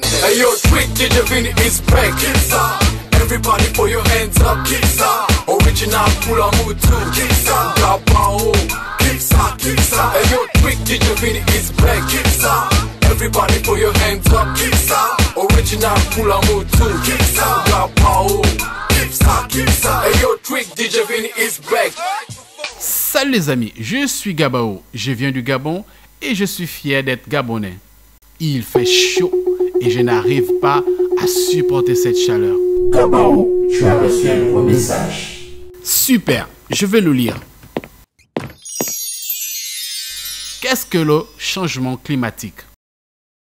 Hey yo, Twig DJ Vini is back. Kissa, everybody put your hands up. Kissa, original Pula Mutu. Kissa, Gabao. Kissa, Kissa. Hey yo, Twig DJ Vini is back. Kissa, everybody put your hands up. Kissa, original Pula Mutu. Kissa, Gabao. Kissa, Kissa. Hey yo, Twig DJ Vini is back. Salut les amis, je suis Gabao. Je viens du Gabon et je suis fier d'être gabonais. Il fait chaud et je n'arrive pas à supporter cette chaleur. Gabao, tu as reçu un nouveau message. Super, je vais le lire. Qu'est-ce que le changement climatique?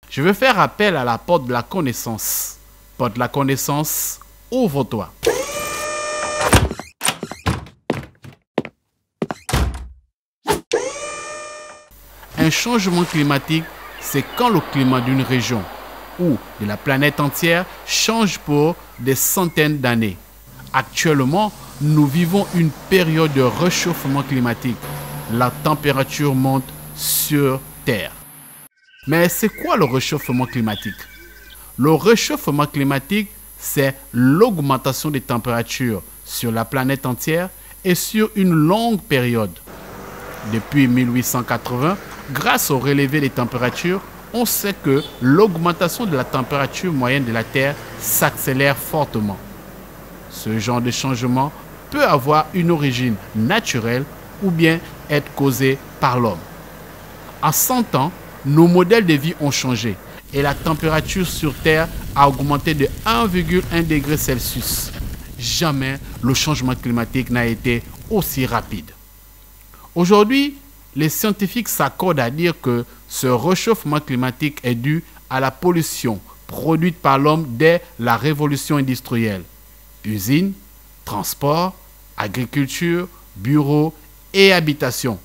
Je vais faire appel à la porte de la connaissance. Porte de la connaissance, ouvre-toi. Un changement climatique, c'est quand le climat d'une région ou de la planète entière change pour des centaines d'années. Actuellement, nous vivons une période de réchauffement climatique. La température monte sur Terre. Mais c'est quoi le réchauffement climatique? Le réchauffement climatique, c'est l'augmentation des températures sur la planète entière et sur une longue période. Depuis 1880, grâce au relevé des températures, on sait que l'augmentation de la température moyenne de la Terre s'accélère fortement. Ce genre de changement peut avoir une origine naturelle ou bien être causé par l'homme. En 100 ans, nos modèles de vie ont changé et la température sur Terre a augmenté de 1,1 degré Celsius. Jamais le changement climatique n'a été aussi rapide. Aujourd'hui, les scientifiques s'accordent à dire que ce réchauffement climatique est dû à la pollution produite par l'homme dès la révolution industrielle. Usines, transports, agriculture, bureaux et habitations.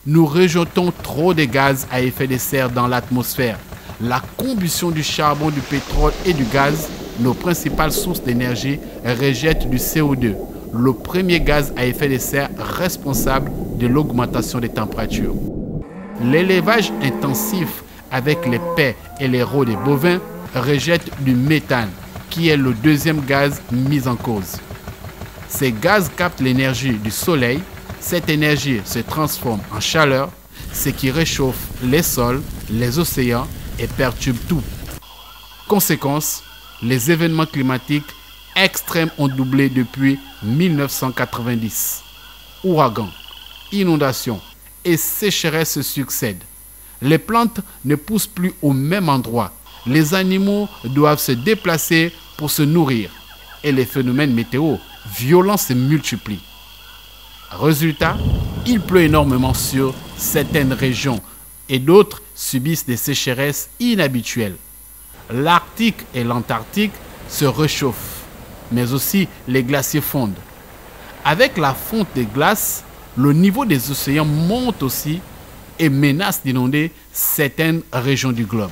Nous rejetons trop de gaz à effet de serre dans l'atmosphère. La combustion du charbon, du pétrole et du gaz, nos principales sources d'énergie, rejettent du CO2. Le premier gaz à effet de serre responsable de l'augmentation des températures. L'élevage intensif avec les paix et les rots des bovins rejette du méthane, qui est le deuxième gaz mis en cause. Ces gaz captent l'énergie du soleil. Cette énergie se transforme en chaleur, ce qui réchauffe les sols, les océans et perturbe tout. Conséquence, les événements climatiques extrêmes ont doublé depuis 1990. Ouragans, inondations et sécheresses se succèdent. Les plantes ne poussent plus au même endroit. Les animaux doivent se déplacer pour se nourrir. Et les phénomènes météo violents se multiplient. Résultat, il pleut énormément sur certaines régions et d'autres subissent des sécheresses inhabituelles. L'Arctique et l'Antarctique se réchauffent, mais aussi les glaciers fondent. Avec la fonte des glaces, le niveau des océans monte aussi et menace d'inonder certaines régions du globe.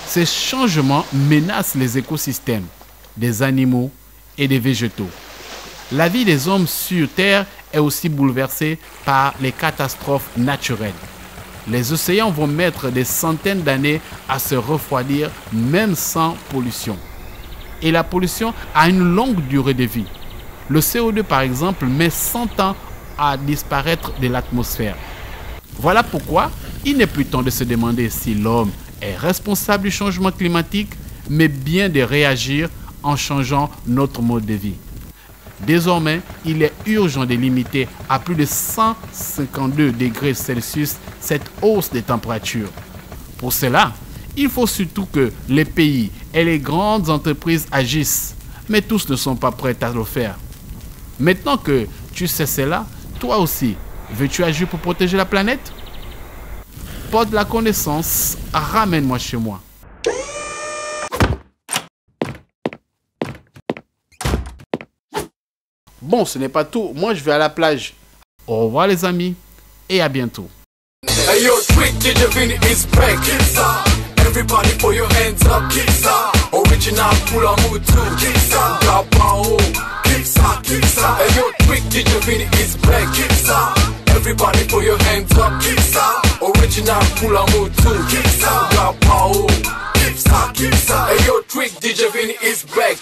Ces changements menacent les écosystèmes, des animaux et des végétaux. La vie des hommes sur Terre est aussi bouleversée par les catastrophes naturelles. Les océans vont mettre des centaines d'années à se refroidir, même sans pollution. Et la pollution a une longue durée de vie. Le CO2, par exemple, met 100 ans à disparaître de l'atmosphère. Voilà pourquoi il n'est plus temps de se demander si l'homme est responsable du changement climatique, mais bien de réagir en changeant notre mode de vie. Désormais, il est urgent de limiter à plus de 152 degrés Celsius cette hausse des températures. Pour cela, il faut surtout que les pays et les grandes entreprises agissent, mais tous ne sont pas prêts à le faire. Maintenant que tu sais cela, toi aussi, veux-tu agir pour protéger la planète? Porte de la connaissance, ramène-moi chez moi. Bon, ce n'est pas tout. Moi, je vais à la plage. Au revoir les amis et à bientôt. Hey yo, Twig DJ Vini is back. Kissa, everybody put your hands up. Kissa, original Pula Mutu. Kissa, Gabao. Kissa, Kissa. Hey yo, Twig DJ Vini is back. Kissa, everybody put your hands up. Kissa, original Pula Mutu. Kissa, Gabao. kick ça, kick ça. Hey yo, Trick DJ Vini is back.